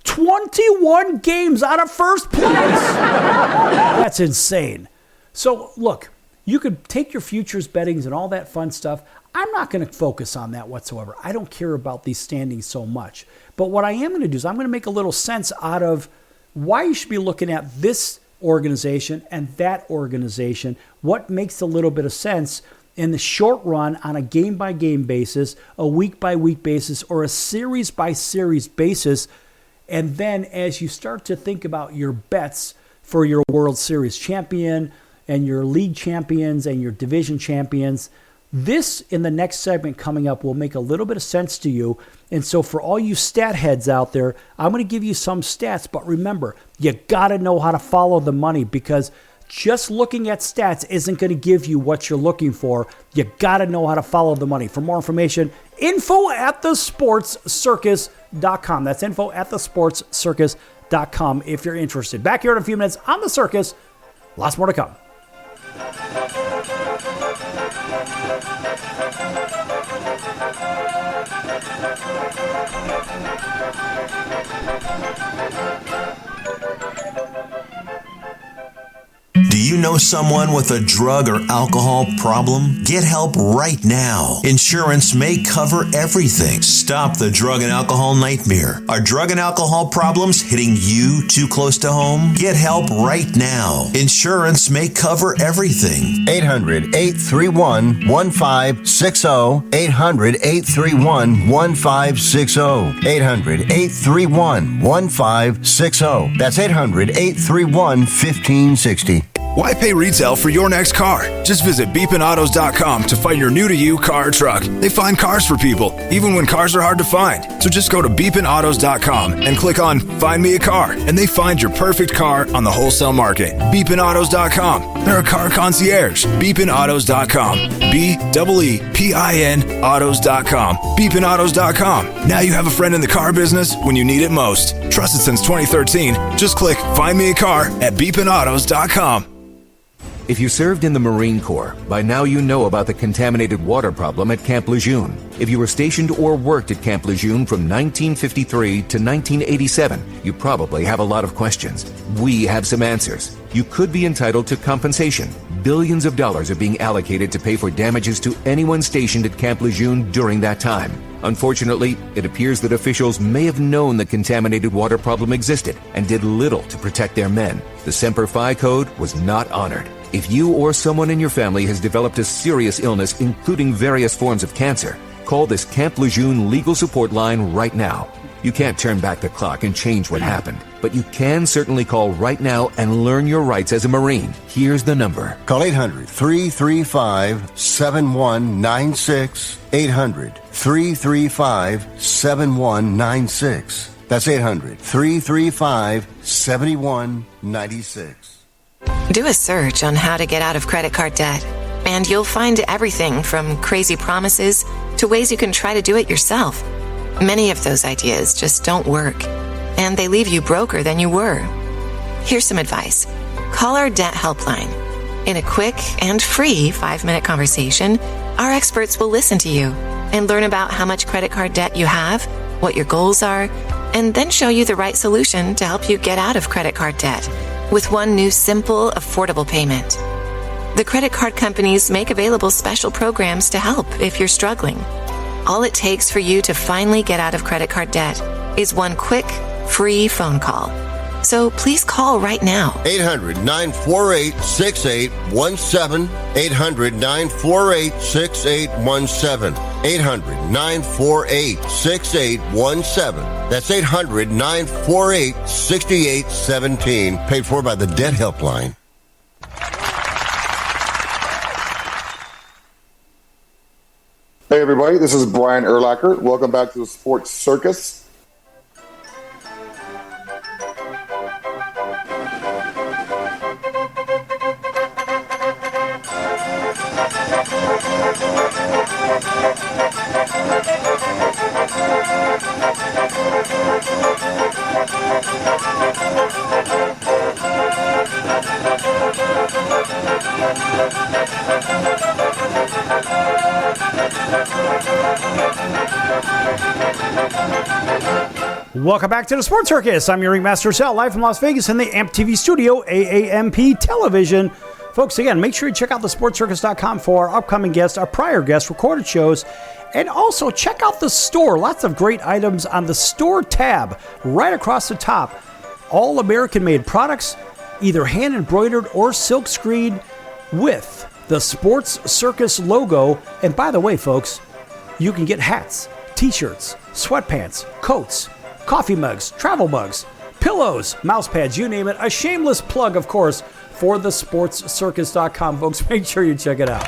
21 games out of first place. That's insane. So, look, you could take your futures bettings and all that fun stuff. I'm not going to focus on that whatsoever. I don't care about these standings so much. But what I am going to do is I'm going to make a little sense out of why you should be looking at this organization and that organization, what makes a little bit of sense in the short run on a game-by-game basis, a week-by-week basis, or a series-by-series basis. And then as you start to think about your bets for your World Series champion and your league champions and your division champions, this in the next segment coming up will make a little bit of sense to you. And so for all you stat heads out there, I'm going to give you some stats. But remember, you got to know how to follow the money, because just looking at stats isn't going to give you what you're looking for. You got to know how to follow the money. For more information, info@thesportscircus.com. That's info@thesportscircus.com if you're interested. Back here in a few minutes on The Circus. Lots more to come. Do you know someone with a drug or alcohol problem? Get help right now. Insurance may cover everything. Stop the drug and alcohol nightmare. Are drug and alcohol problems hitting you too close to home? Get help right now. Insurance may cover everything. 800-831-1560. 800-831-1560. 800-831-1560. That's 800-831-1560. Why pay retail for your next car? Just visit beepinautos.com to find your new-to-you car or truck. They find cars for people, even when cars are hard to find. So just go to beepinautos.com and click on Find Me a Car, and they find your perfect car on the wholesale market. Beepinautos.com. They're a car concierge. Beepinautos.com. BEEPIN autos.com. Beepinautos.com. Now you have a friend in the car business when you need it most. Trusted since 2013. Just click Find Me a Car at beepinautos.com. If you served in the Marine Corps, by now you know about the contaminated water problem at Camp Lejeune. If you were stationed or worked at Camp Lejeune from 1953 to 1987, you probably have a lot of questions. We have some answers. You could be entitled to compensation. Billions of dollars are being allocated to pay for damages to anyone stationed at Camp Lejeune during that time. Unfortunately, it appears that officials may have known the contaminated water problem existed and did little to protect their men. The Semper Fi code was not honored. If you or someone in your family has developed a serious illness, including various forms of cancer, call this Camp Lejeune legal support line right now. You can't turn back the clock and change what happened, but you can certainly call right now and learn your rights as a Marine. Here's the number. Call 800-335-7196. 800-335-7196. That's 800-335-7196. Do a search on how to get out of credit card debt, and you'll find everything from crazy promises to ways you can try to do it yourself. Many of those ideas just don't work, and they leave you broker than you were. Here's some advice. Call our debt helpline. In a quick and free 5-minute conversation, our experts will listen to you and learn about how much credit card debt you have, what your goals are, and then show you the right solution to help you get out of credit card debt with one new simple, affordable payment. The credit card companies make available special programs to help if you're struggling. All it takes for you to finally get out of credit card debt is one quick, free phone call. So please call right now. 800-948-6817. 800-948-6817. 800-948-6817. That's 800-948-6817. Paid for by the Debt Helpline. Hey everybody, this is Brian Urlacher. Welcome back to the Sports Circus. Welcome back to the Sports Circus. I'm your ringmaster Sal, live from Las Vegas in the AMP TV studio, AAMP television. Folks, again, make sure you check out thesportscircus.com for our upcoming guests, our prior guests, recorded shows, and also check out the store. Lots of great items on the store tab right across the top. All American-made products, either hand-embroidered or silk screened with the Sports Circus logo. And by the way, folks, you can get hats, t-shirts, sweatpants, coats, coffee mugs, travel mugs, pillows, mouse pads, you name it. A shameless plug, of course, for the sportscircus.com. Folks, make sure you check it out.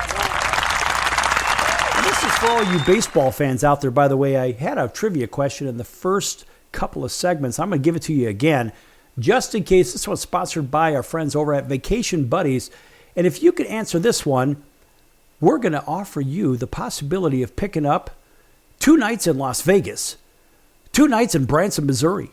And this is for all you baseball fans out there. By the way, I had a trivia question in the first couple of segments. I'm going to give it to you again, just in case. This one's sponsored by our friends over at Vacation Buddies. And if you can answer this one, we're going to offer you the possibility of picking up 2 nights in Las Vegas, 2 nights in Branson, Missouri,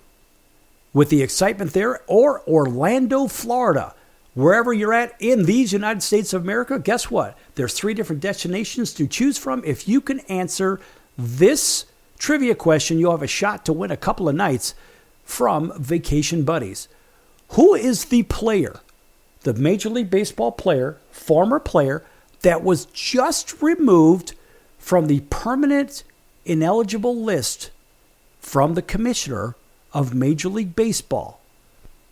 with the excitement there, or Orlando, Florida. Wherever you're at in these United States of America, guess what? There's 3 different destinations to choose from. If you can answer this trivia question, you'll have a shot to win a couple of nights from Vacation Buddies. Who is the player, the Major League Baseball player, former player, that was just removed from the permanent ineligible list from the commissioner of Major League Baseball?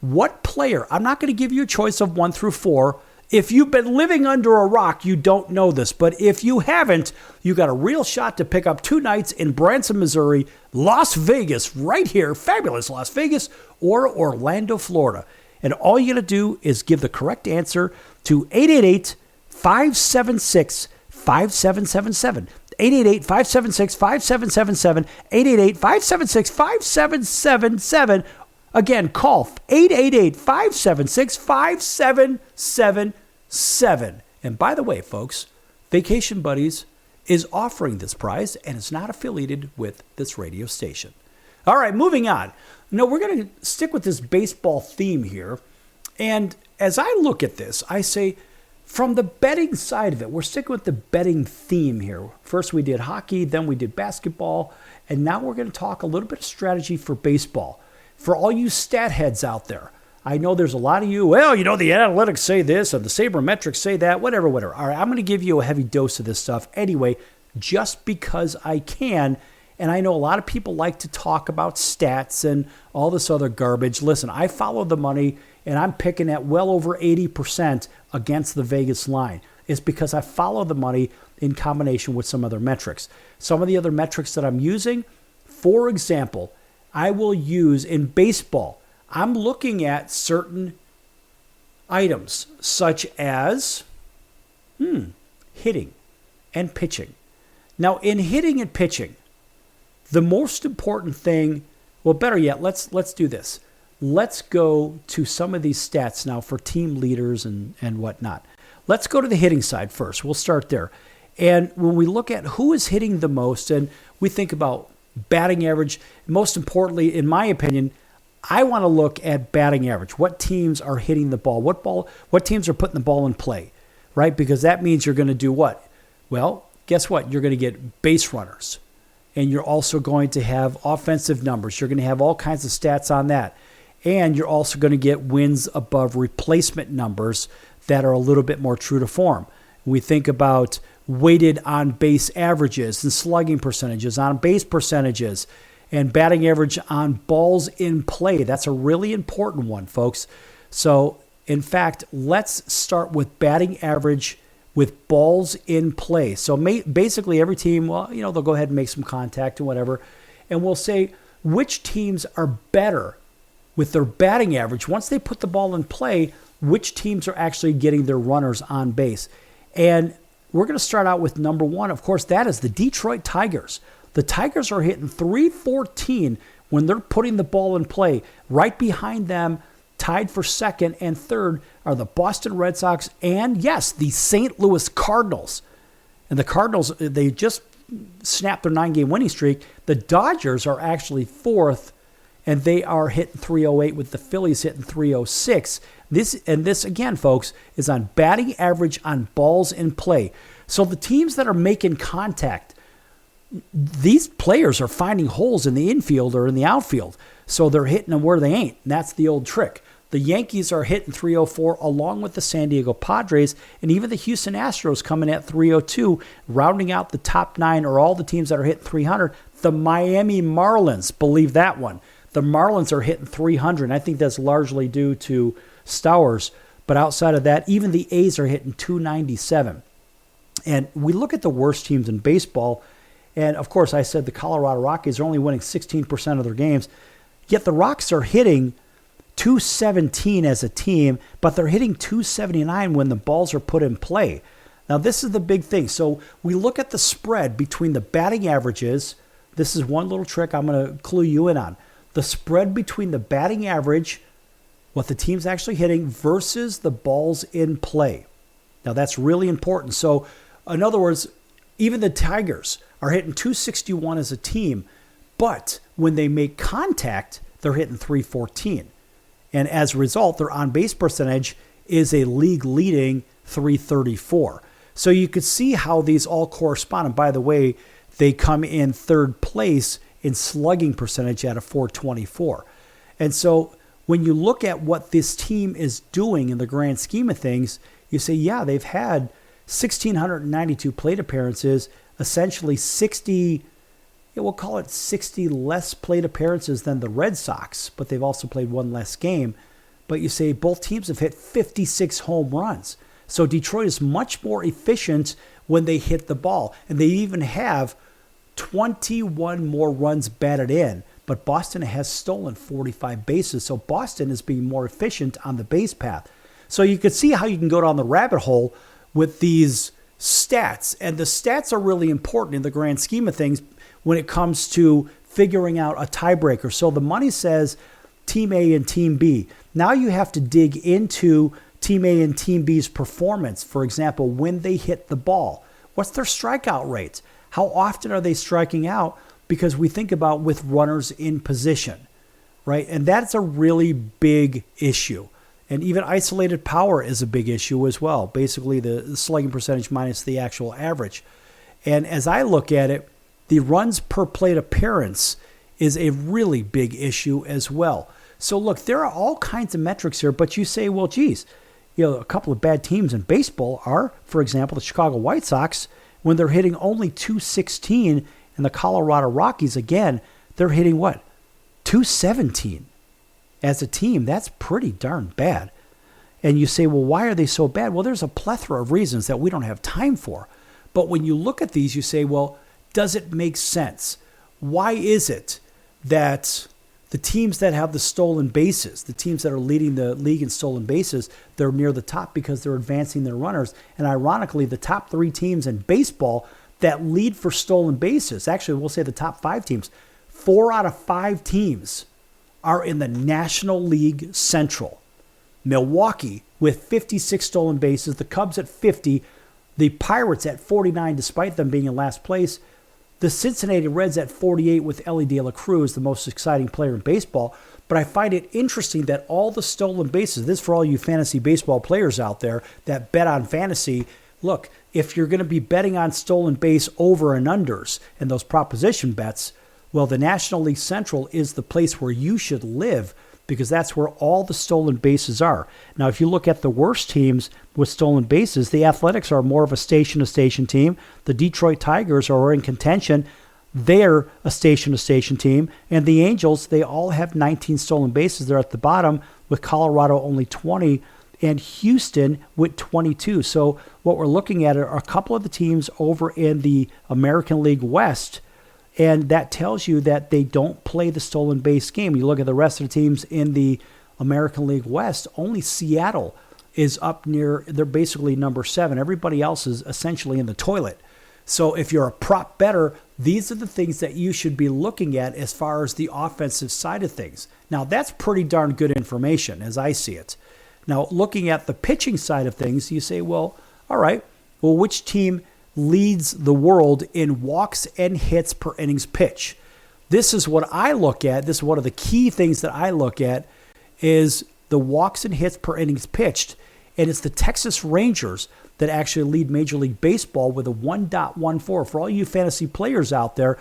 What player? I'm not going to give you a choice of 1 through 4. If you've been living under a rock, you don't know this. But if you haven't, you got a real shot to pick up 2 nights in Branson, Missouri, Las Vegas, right here, fabulous Las Vegas, or Orlando, Florida. And all you got to do is give the correct answer to 888-576-5777. 888-576-5777, 888-576-5777. Again, call 888-576-5777. And by the way, folks, Vacation Buddies is offering this prize and is not affiliated with this radio station. All right, moving on. Now, we're going to stick with this baseball theme here. And as I look at this, I say, from the betting side of it, we're sticking with the betting theme here. First we did hockey, then we did basketball, and now we're going to talk a little bit of strategy for baseball. For all you stat heads out there, I know there's a lot of you, well, you know, the analytics say this, and the sabermetrics say that, whatever. All right, I'm going to give you a heavy dose of this stuff anyway, just because I can. And I know a lot of people like to talk about stats and all this other garbage. Listen, I follow the money, and I'm picking at well over 80% against the Vegas line. It's because I follow the money in combination with some other metrics. Some of the other metrics that I'm using, for example, I will use in baseball. I'm looking at certain items such as hitting and pitching. Now, in hitting and pitching, the most important thing, well, better yet, let's do this. Let's go to some of these stats now for team leaders and whatnot. Let's go to the hitting side first. We'll start there. And when we look at who is hitting the most, and we think about batting average, most importantly, in my opinion, I want to look at batting average. What teams are hitting the ball? What teams are putting the ball in play, right? Because that means you're going to do what? Well, guess what? You're going to get base runners. And you're also going to have offensive numbers. You're going to have all kinds of stats on that. And you're also going to get wins above replacement numbers that are a little bit more true to form. We think about weighted on base averages and slugging percentages, on base percentages, and batting average on balls in play. That's a really important one, folks. So, in fact, let's start with batting average with balls in play. So basically every team, well, you know, they'll go ahead and make some contact and whatever. And we'll say which teams are better with their batting average. Once they put the ball in play, which teams are actually getting their runners on base. And we're going to start out with number 1. Of course, that is the Detroit Tigers. The Tigers are hitting .314 when they're putting the ball in play. Right behind them, tied for second and third, are the Boston Red Sox and, yes, the St. Louis Cardinals. And the Cardinals, they just snapped their 9-game winning streak. The Dodgers are actually 4th, and they are hitting .308 with the Phillies hitting .306. This again, folks, is on batting average on balls in play. So the teams that are making contact, these players are finding holes in the infield or in the outfield. So they're hitting them where they ain't. And that's the old trick. The Yankees are hitting 304 along with the San Diego Padres, and even the Houston Astros coming at 302, rounding out the top 9 or all the teams that are hitting 300. The Miami Marlins, believe that one. The Marlins are hitting 300, and I think that's largely due to Stowers. But outside of that, even the A's are hitting 297. And we look at the worst teams in baseball, and of course I said the Colorado Rockies are only winning 16% of their games, yet the Rocks are hitting 217 as a team, but they're hitting 279 when the balls are put in play. Now, this is the big thing. So we look at the spread between the batting averages. This is one little trick I'm going to clue you in on. The spread between the batting average, what the team's actually hitting, versus the balls in play. Now, that's really important. So, in other words, even the Tigers are hitting 261 as a team, but when they make contact, they're hitting 314. And as a result, their on-base percentage is a league-leading 334. So you could see how these all correspond. And by the way, they come in third place in slugging percentage at a 424. And so when you look at what this team is doing in the grand scheme of things, you say, yeah, they've had 1,692 plate appearances, essentially 60, we'll call it 60 less plate appearances than the Red Sox, but they've also played one less game. But you say both teams have hit 56 home runs. So Detroit is much more efficient when they hit the ball. And they even have 21 more runs batted in. But Boston has stolen 45 bases. So Boston is being more efficient on the base path. So you can see how you can go down the rabbit hole with these stats. And the stats are really important in the grand scheme of things when it comes to figuring out a tiebreaker. So the money says Team A and Team B. Now you have to dig into Team A and Team B's performance. For example, when they hit the ball, what's their strikeout rates? How often are they striking out? Because we think about with runners in position, right? And that's a really big issue. And even isolated power is a big issue as well. Basically, the slugging percentage minus the actual average. And as I look at it, the runs per plate appearance is a really big issue as well. So look, there are all kinds of metrics here, but you say, well, geez, a couple of bad teams in baseball are, for example, the Chicago White Sox, when they're hitting only 216, and the Colorado Rockies, again, they're hitting what? 217 as a team. That's pretty darn bad. And you say, well, why are they so bad? Well, there's a plethora of reasons that we don't have time for. But when you look at these, you say, well, does it make sense? Why is it that the teams that have the stolen bases, the teams that are leading the league in stolen bases, they're near the top because they're advancing their runners? And ironically, the top 3 teams in baseball that lead for stolen bases, actually, we'll say the top 5 teams, 4 out of 5 teams are in the National League Central. Milwaukee with 56 stolen bases, the Cubs at 50, the Pirates at 49 despite them being in last place, the Cincinnati Reds at 48 with Ellie De La Cruz, the most exciting player in baseball. But I find it interesting that all the stolen bases, this for all you fantasy baseball players out there that bet on fantasy, look, if you're going to be betting on stolen base over and unders and those proposition bets, well, the National League Central is the place where you should live because that's where all the stolen bases are. Now, if you look at the worst teams with stolen bases, the Athletics are more of a station-to-station team. The Detroit Tigers are in contention. They're a station-to-station team. And the Angels, they all have 19 stolen bases. They're at the bottom with Colorado only 20 and Houston with 22. So what we're looking at are a couple of the teams over in the American League West, and that tells you that they don't play the stolen base game. You look at the rest of the teams in the American League West, only Seattle is up near, they're basically number 7. Everybody else is essentially in the toilet. So if you're a prop bettor, these are the things that you should be looking at as far as the offensive side of things. Now, that's pretty darn good information as I see it. Now, looking at the pitching side of things, you say, well, all right, well, which team leads the world in walks and hits per innings pitch? This is what I look at. This is one of the key things that I look at is the walks and hits per innings pitched. And it's the Texas Rangers. that actually lead Major League Baseball with a 1.14. For all you fantasy players out there,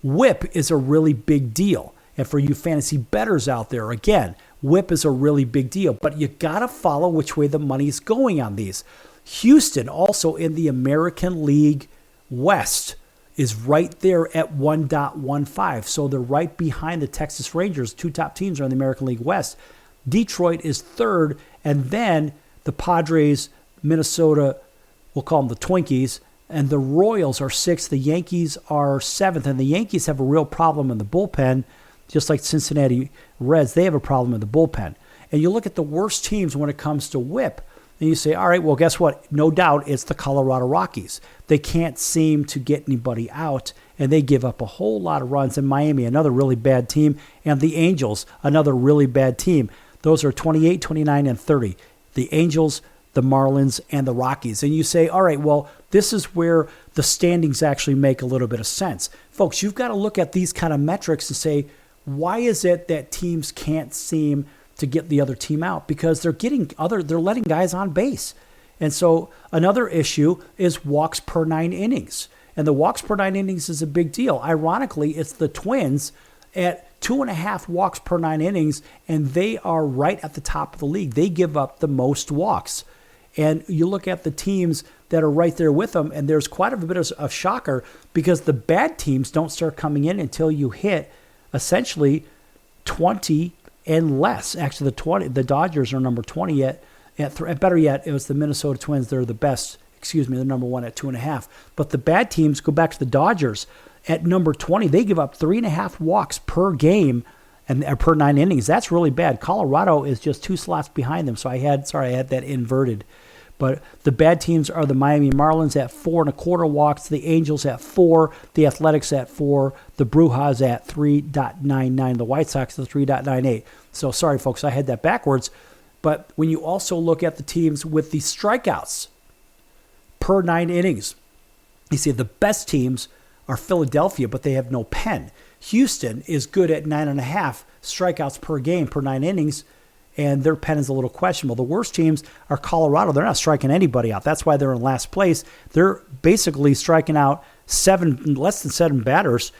WHIP is a really big deal. And for you fantasy bettors out there, again, WHIP is a really big deal. But you got to follow which way the money's going on these. Houston, also in the American League West, is right there at 1.15. So they're right behind the Texas Rangers. Two top teams are in the American League West. Detroit is third, and then the Padres, Minnesota, we'll call them the Twinkies, and the Royals are sixth. The Yankees are seventh, and the Yankees have a real problem in the bullpen, just like Cincinnati Reds. They have a problem in the bullpen. And you look at the worst teams when it comes to WHIP, and you say, all right, well, guess what? No doubt it's the Colorado Rockies. They can't seem to get anybody out, and they give up a whole lot of runs. And Miami, another really bad team, and the Angels, another really bad team. Those are 28, 29, and 30. The Angels, the Marlins, and the Rockies. And you say, all right, well, this is where the standings actually make a little bit of sense. Folks, you've got to look at these kind of metrics and say, why is it that teams can't seem to get the other team out? Because they're letting guys on base. And so another issue is walks per 9 innings. And the walks per 9 innings is a big deal. Ironically, it's the Twins at 2.5 walks per 9 innings, and they are right at the top of the league. They give up the most walks. And you look at the teams that are right there with them, and there's quite a bit of a shocker because the bad teams don't start coming in until you hit essentially 20 and less. Actually, the Dodgers are number 20 at better yet, it was the Minnesota Twins. They're the best. They're number 1 at 2.5. But the bad teams, go back to the Dodgers. At number 20, they give up 3.5 walks per game and per 9 innings. That's really bad. Colorado is just 2 slots behind them. So I had that inverted. But the bad teams are the Miami Marlins at 4.25 walks, the Angels at 4, the Athletics at 4, the Brujas at 3.99, the White Sox at 3.98. So sorry, folks, I had that backwards. But when you also look at the teams with the strikeouts per 9 innings, you see the best teams are Philadelphia, but they have no pen. Houston is good at 9.5 strikeouts per game per 9 innings, and their pen is a little questionable. The worst teams are Colorado. They're not striking anybody out. That's why they're in last place. They're basically striking out less than 7 batters,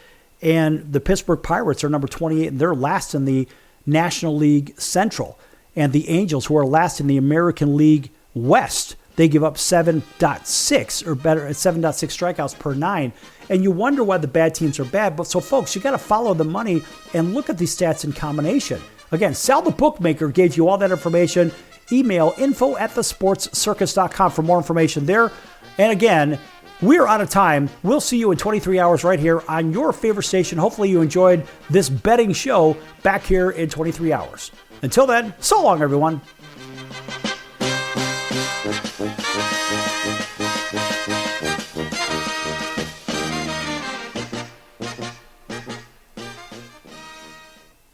and the Pittsburgh Pirates are number 28, and they're last in the National League Central. And the Angels, who are last in the American League West, they give up 7.6 or better, 7.6 strikeouts per 9. And you wonder why the bad teams are bad. But so, folks, you got to follow the money and look at these stats in combination. Again, Sal the Bookmaker gave you all that information. Email info@thesportscircus.com for more information there. And again, we're out of time. We'll see you in 23 hours right here on your favorite station. Hopefully you enjoyed this betting show back here in 23 hours. Until then, so long, everyone.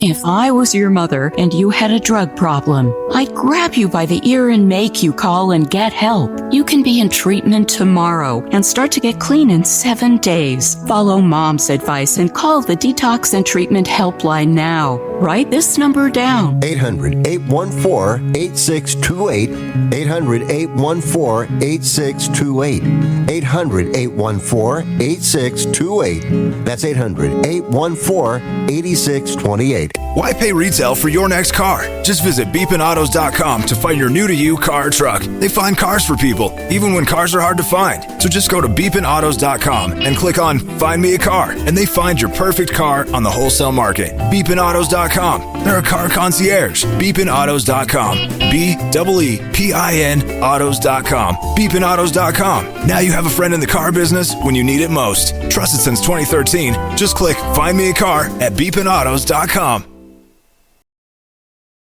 If I was your mother and you had a drug problem, I'd grab you by the ear and make you call and get help. You can be in treatment tomorrow and start to get clean in 7 days. Follow Mom's advice and call the Detox and Treatment Helpline now. Write this number down. 800-814-8628. 800-814-8628. 800-814-8628. That's 800-814-8628. Why pay retail for your next car? Just visit beepinautos.com to find your new-to-you car or truck. They find cars for people, even when cars are hard to find. So just go to beepinautos.com and click on Find Me a Car, and they find your perfect car on the wholesale market. Beepinautos.com. They're a car concierge. Beepinautos.com. BEEPIN autos.com. Beepinautos.com. Now you have a friend in the car business when you need it most. Trusted since 2013. Just click Find Me a Car at beepinautos.com.